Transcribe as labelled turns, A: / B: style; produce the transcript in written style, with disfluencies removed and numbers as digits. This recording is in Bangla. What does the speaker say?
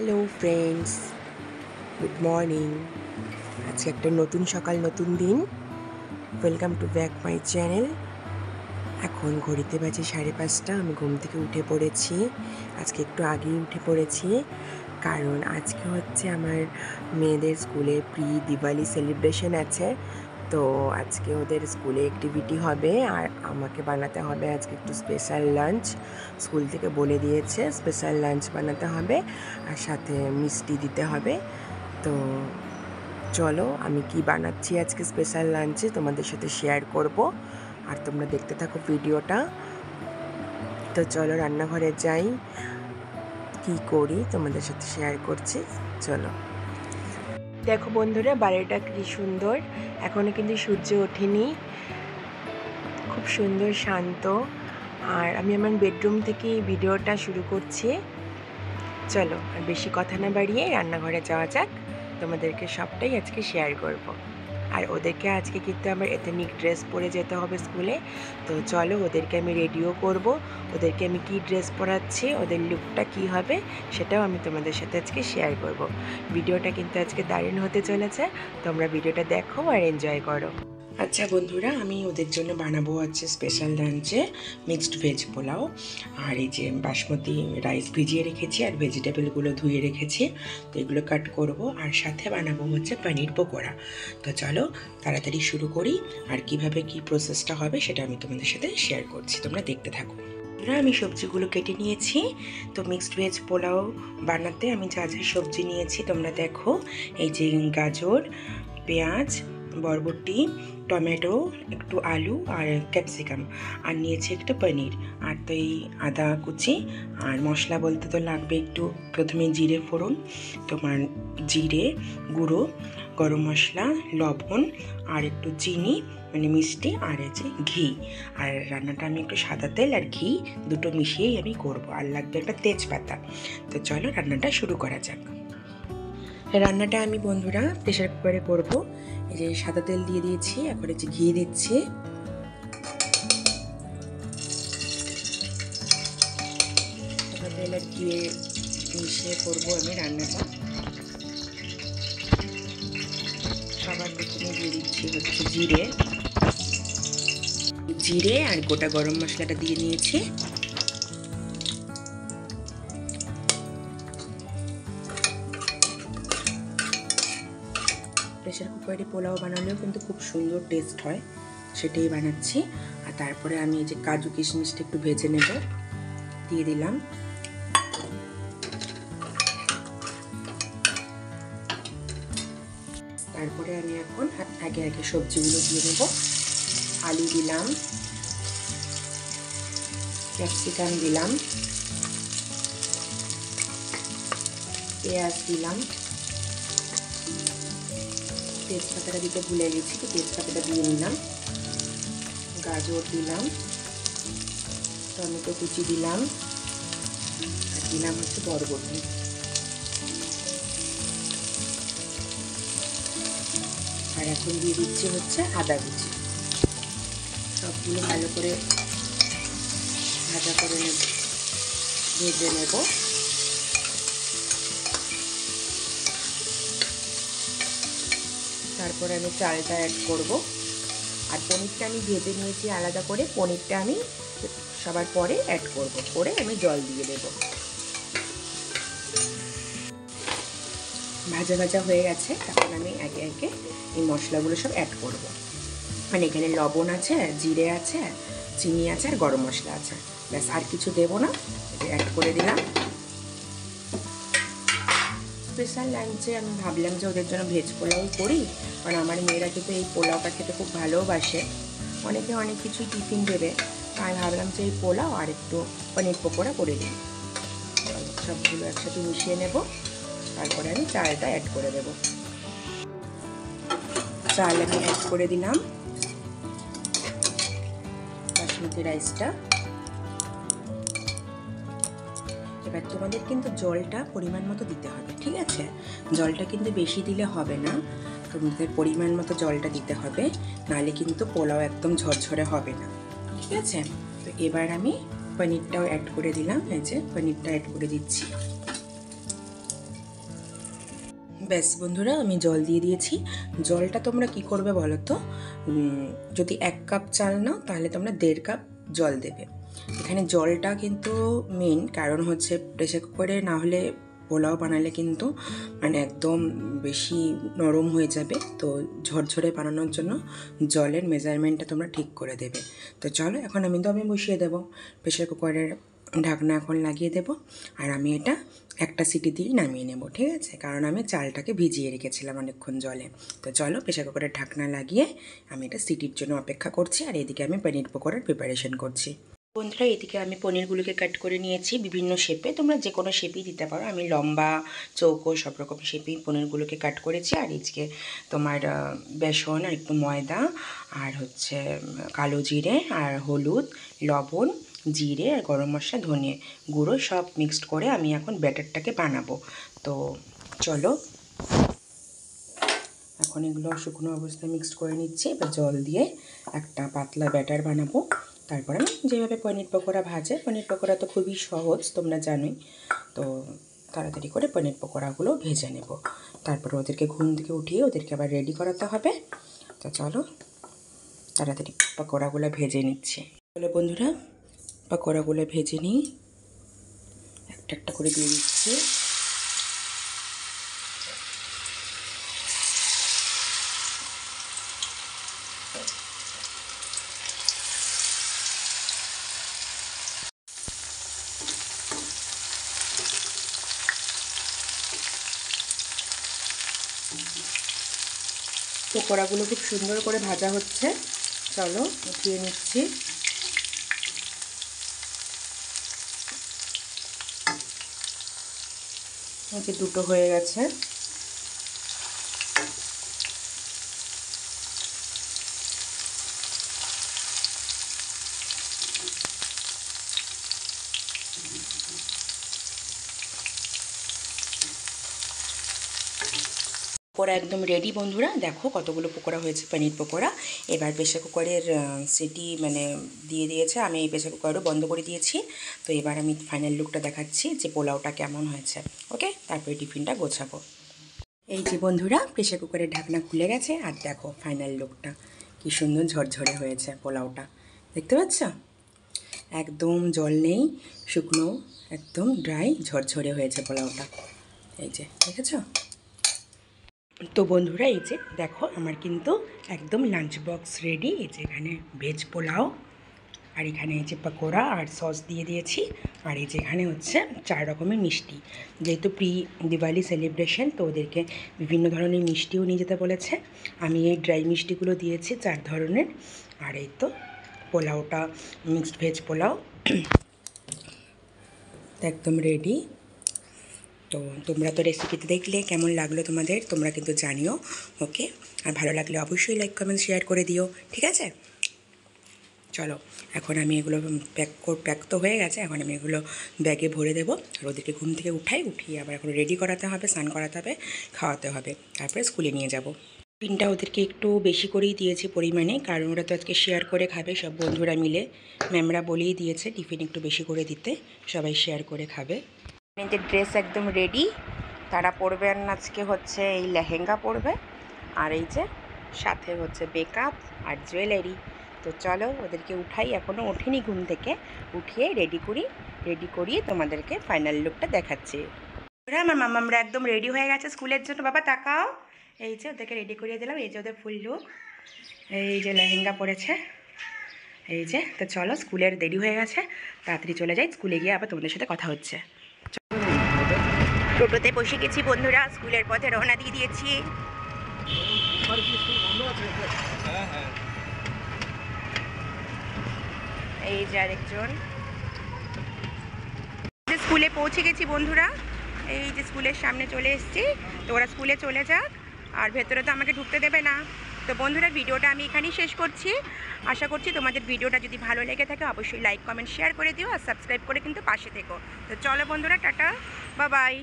A: Hello friends, good morning. আজকে একটা নতুন সকাল, নতুন দিন। Welcome to back my channel. এখন ঘড়িতে বাজে 5:30। আমি ঘুম থেকে উঠে পড়েছি। আজকে একটু আগেই উঠে পড়েছি, কারণ আজকে হচ্ছে আমার মেয়েদের স্কুলে প্রি দিওয়ালি সেলিব্রেশন আছে। তো আজকে ওদের স্কুলে অ্যাক্টিভিটি হবে আর আমাকে বানাতে হবে আজকে একটু স্পেশাল লাঞ্চ। স্কুল থেকে বলে দিয়েছে স্পেশাল লাঞ্চ বানাতে হবে আর সাথে মিষ্টি দিতে হবে। তো চলো, আমি কি বানাচ্ছি আজকে স্পেশাল লাঞ্চে তোমাদের সাথে শেয়ার করব, আর তোমরা দেখতে থাকো ভিডিওটা। তো চলো রান্নাঘরে যাই, কি করি তোমাদের সাথে শেয়ার করছি। চলো দেখো বন্ধুরা, বাড়িটা কি সুন্দর। এখনও কিন্তু সূর্য ওঠেনি, খুব সুন্দর শান্ত। আর আমি আমার বেডরুম থেকে ভিডিওটা শুরু করছি। চলো আর বেশি কথা না বাড়িয়ে রান্নাঘরে যাওয়া যাক, তোমাদেরকে সবটাই আজকে শেয়ার করব। আর ওদেরকে আজকে কিন্তু আমার এথনিক ড্রেস পরে যেতে হবে স্কুলে। তো চলো ওদেরকে আমি রেডিও করব, ওদেরকে আমি কি ড্রেস পরাচ্ছি, ওদের লুকটা কি হবে সেটাও আমি তোমাদের সাথে আজকে শেয়ার করব। ভিডিওটা কিন্তু আজকে দারুণ হতে চলেছে, তোমরা ভিডিওটা দেখো আর এনজয় করো। আচ্ছা বন্ধুরা, আমি ওদের জন্য বানাবো হচ্ছে স্পেশাল লাঞ্চে মিক্সড ভেজ পোলাও। আর এই যে বাসমতি রাইস ভিজিয়ে রেখেছি আর ভেজিটেবলগুলো ধুয়ে রেখেছি, তো এগুলো কাট করব। আর সাথে বানাবো হচ্ছে পনির পকোড়া। তো চলো তাড়াতাড়ি শুরু করি, আর কিভাবে কি প্রসেসটা হবে সেটা আমি তোমাদের সাথে শেয়ার করছি, তোমরা দেখতে থাকো। আমি সবজিগুলো কেটে নিয়েছি। তো মিক্সড ভেজ পোলাও বানাতে আমি যা যা সবজি নিয়েছি তোমরা দেখো। এই যে গাজর, পেঁয়াজ, বরবটি, টমেটো, একটু আলু আর ক্যাপসিকাম, আর নিয়েছি একটু পনির। আর তো এই আদা কুচি। আর মশলা বলতে তো লাগবে একটু, প্রথমে জিরে ফোড়ন, তোমার জিরে গুঁড়ো, গরম মশলা, লবণ আর একটু চিনি মানে মিষ্টি, আর এই যে ঘি। আর রান্নাটা আমি একটু সাদা তেল আর ঘি দুটো মিশিয়েই আমি করব। আর লাগবে একটা তেজপাতা। তো চলো রান্নাটা শুরু করা যাক। রান্নাটা আমি বন্ধুরা প্রেশার কুকারে করবো। এই যে সাদা তেল দিয়ে দিয়েছি, এখন এই যে ঘি দিচ্ছি। সাদা তেল আর ঘি মিশিয়ে করবো আমি রান্নাটা। সবার প্রথমে দিয়ে দিচ্ছি হচ্ছে জিরে, জিরে আর গোটা গরম মশলাটা দিয়ে নিয়েছি। প্রেশার কুকারে পোলাও বানালেও কিন্তু খুব সুন্দর টেস্ট হয়, সেটাই বানাচ্ছি। আর তারপরে আমি এই যে কাজু কিশমিশটা একটু ভেজে নেব, দিয়ে দিলাম। তারপরে আমি এখন আগে আগে সবজিগুলো দিয়ে নেব। আলু দিলাম, ক্যাপসিকাম দিলাম, পেঁয়াজ দিলাম, তেজপাতাটা দিতে ভুলে গেছি, তো তেজপাতাটা দিয়ে নিলাম। গাজর দিলাম, টমেটো কুচি দিলাম, আর দিলাম হচ্ছে বরবটি। আর এখন দিয়ে দিচ্ছি হচ্ছে আদা কুচি। সবগুলো ভালো করে ভাজা করে ভেজে নেব। তারপরে আমি চালটা অ্যাড করব। আর পনিরটা আমি ভেজে নিয়েছি আলাদা করে, পনিরটা আমি সবার পরে অ্যাড করব, করে আমি জল দিয়ে দেব। ভাজা ভাজা হয়ে গেছে, এখন আমি একে একে এই মশলাগুলো সব অ্যাড করব। মানে এখানে লবণ আছে, জিরে আছে, চিনি আছে আর গরম মশলা আছে, ব্যাস আর কিছু দেবো না। অ্যাড করে দিলাম। স্পেশাল লাঞ্চে আমি ভাবলাম যে ওদের জন্য ভেজ পোলাও করি, কারণ আমার মেয়েরা কিন্তু এই পোলাওটা খেতে খুব ভালোবাসে। অনেকে অনেক কিছুই টিফিন দেবে, তাই ভাবলাম যে এই পোলাও আর একটু পনির পকোড়া করে দিই। সবগুলো একসাথে মিশিয়ে নেব, তারপরে আমি চালটা অ্যাড করে দেব। চাল আমি অ্যাড করে দিলাম, বাসমতি রাইসটা। এবার তোমাদের কিন্তু জলটা পরিমাণ মতো দিতে হবে, ঠিক আছে? জলটা কিন্তু বেশি দিলে হবে না, তোমাদের পরিমাণ মতো জলটা দিতে হবে, নাহলে কিন্তু পোলাও একদম ঝরঝরে হবে না, ঠিক আছে? তো এবার আমি পনিরটাও অ্যাড করে দিলাম। এই যে পনিরটা অ্যাড করে দিচ্ছি। ব্যাস বন্ধুরা, আমি জল দিয়ে দিয়েছি। জলটা তোমরা কি করবে বলো তো, যদি 1 কাপ চাল নাও তাহলে তোমরা 1.5 কাপ জল দেবে। এখানে জলটা কিন্তু মেন কারণ হচ্ছে, প্রেসার কুকারে না হলে পোলাও বানালে কিন্তু মানে একদম বেশি নরম হয়ে যাবে। তো ঝরঝরে বানানোর জন্য জলের মেজারমেন্টটা তোমরা ঠিক করে দেবে। তো চলো এখন আমি দমে বসিয়ে দেবো। প্রেসার কুকারের ঢাকনা এখন লাগিয়ে দেব, আর আমি এটা একটা সিটি দিয়েই নামিয়ে নেব, ঠিক আছে? কারণ আমি চালটাকে ভিজিয়ে রেখেছিলাম অনেকক্ষণ জলে। তো চলো প্রেসার কুকারের ঢাকনা লাগিয়ে আমি এটা সিটির জন্য অপেক্ষা করছি, আর এদিকে আমি পনির পকোড়ার প্রিপারেশন করছি। বন্ধুরা, এদিকে আমি পনিরগুলোকে কাট করে নিয়েছি বিভিন্ন শেপে, তোমরা যে কোনো শেপই দিতে পারো। আমি লম্বা, চৌকো সব রকম শেপেই পনিরগুলোকে কাট করেছি। আর আজকে তোমার বেসন আর একটু ময়দা আর হচ্ছে কালো জিরে আর হলুদ, লবণ, জিরে আর গরম মশলা, ধনে গুঁড়ো সব মিক্সড করে আমি এখন ব্যাটারটাকে বানাবো। তো চলো এখন এগুলো শুকনো অবস্থায় মিক্সড করে নিচ্ছি। এবার জল দিয়ে একটা পাতলা ব্যাটার বানাবো। তারপরে আমি যেভাবে পনির পকোড়া ভাজে, পনির পকোড়া তো খুবই সহজ তোমরা জানোই। তো তাড়াতাড়ি করে পনির পকোড়াগুলো ভেজে নেব। তারপরে ওদেরকে ঘুম থেকে উঠিয়ে ওদেরকে আবার রেডি করাতে হবে। তো চলো তাড়াতাড়ি পকোড়াগুলো ভেজে নিচ্ছি। চলো বন্ধুরা, পকোড়াগুলো ভেজে নিই। একটা একটা করে দিয়ে দিচ্ছি। পকোড়াগুলো খুব সুন্দর করে ভাজা হচ্ছে। চলো উঠিয়ে নিচ্ছি। এই দুটো হয়ে গেছে। পকোড়া একদম রেডি বন্ধুরা, দেখো কতগুলো পকোড়া হয়েছে পনির পকোড়া। এবার প্রেসার কুকারের সিটি মানে দিয়ে দিয়েছে, আমি এই প্রেসার কুকারও বন্ধ করে দিয়েছি। তো এবার আমি ফাইনাল লুকটা দেখাচ্ছি যে পোলাওটা কেমন হয়েছে। ওকে, তারপরে টিফিনটা গোছাবো। এই যে বন্ধুরা, প্রেসার কুকারের ঢাকনা খুলে গেছে, আর দেখো ফাইনাল লুকটা কি সুন্দর ঝরঝরে হয়েছে পোলাওটা, দেখতে পাচ্ছ? একদম জল নেই, শুকনো একদম ড্রাই ঝরঝরে হয়েছে পোলাওটা। এই যে দেখেছো? তো বন্ধুরা, এই যে দেখো আমার কিন্তু একদম লাঞ্চ বক্স রেডি। এই যে এখানে ভেজ পোলাও, আর এখানে এই যে পকোড়া আর সস দিয়ে দিয়েছি, আর এই যে এখানে হচ্ছে 4 রকমের মিষ্টি। যেহেতু দিওয়ালি সেলিব্রেশন, তো ওদেরকে বিভিন্ন ধরনের মিষ্টিও নিয়ে যেতে বলেছে। আমি এই ড্রাই মিষ্টিগুলো দিয়েছি 4 ধরনের। আর এই তো পোলাওটা মিক্সড ভেজ পোলাও একদম রেডি। তো তোমরা তো রেসিপিতে দেখলে কেমন লাগলো তোমাদের, তোমরা কিন্তু জানিও। ওকে, আর ভালো লাগলে অবশ্যই লাইক কমেন্ট শেয়ার করে দিও, ঠিক আছে? চলো এখন আমি এগুলো প্যাক তো হয়ে গেছে, এখন আমি এগুলো ব্যাগে ভরে দেবো। আর ওদেরকে ঘুম থেকে উঠিয়ে আবার এখন রেডি করাতে হবে, স্নান করাতে হবে, খাওয়াতে হবে, তারপরে স্কুলে নিয়ে যাব। টিফিনটা ওদেরকে একটু বেশি করেই দিয়েছি পরিমাণে, কারণ ওরা তো আজকে শেয়ার করে খাবে সব বন্ধুরা মিলে। ম্যামরা বলেই দিয়েছে টিফিন একটু বেশি করে দিতে, সবাই শেয়ার করে খাবে। মেয়েদের ড্রেস একদম রেডি। তারা পরবেন আজকে হচ্ছে এই লেহেঙ্গা পরবে, আর এই যে সাথে হচ্ছে মেকআপ আর জুয়েলারি। তো চলো ওদেরকে উঠাই, এখনও ওঠেনি ঘুম থেকে, উঠিয়ে রেডি করিয়ে তোমাদেরকে ফাইনাল লুকটা দেখাচ্ছি। আমার মামামরা একদম রেডি হয়ে গেছে স্কুলের জন্য। বাবা তাকাও, এই যে ওদেরকে রেডি করিয়ে দিলাম। এই যে ওদের ফুল লুক, এই যে লেহেঙ্গা পরেছে, এই যে। তো চলো স্কুলের দেরি হয়ে গেছে, তাড়াতাড়ি চলে যাই, স্কুলে গিয়ে আবার তোমাদের সাথে কথা হচ্ছে। টোটোতে বসে গেছি বন্ধুরা, স্কুলের পথে রওনা দিয়ে দিয়েছি। এই যে আরেকজন। স্কুলে পৌঁছে গেছি বন্ধুরা, এই যে স্কুলের সামনে চলে এসেছি। তো ওরা স্কুলে চলে যাক, আর ভেতরে তো আমাকে ঢুকতে দেবে না। তো বন্ধুরা, ভিডিওটা আমি এখানেই শেষ করছি। আশা করছি তোমাদের ভিডিওটা যদি ভালো লেগে থাকে অবশ্যই লাইক কমেন্ট শেয়ার করে দিও, আর সাবস্ক্রাইব করে কিন্তু পাশে থেকো। তো চলো বন্ধুরা, টাটা, বাই বাই।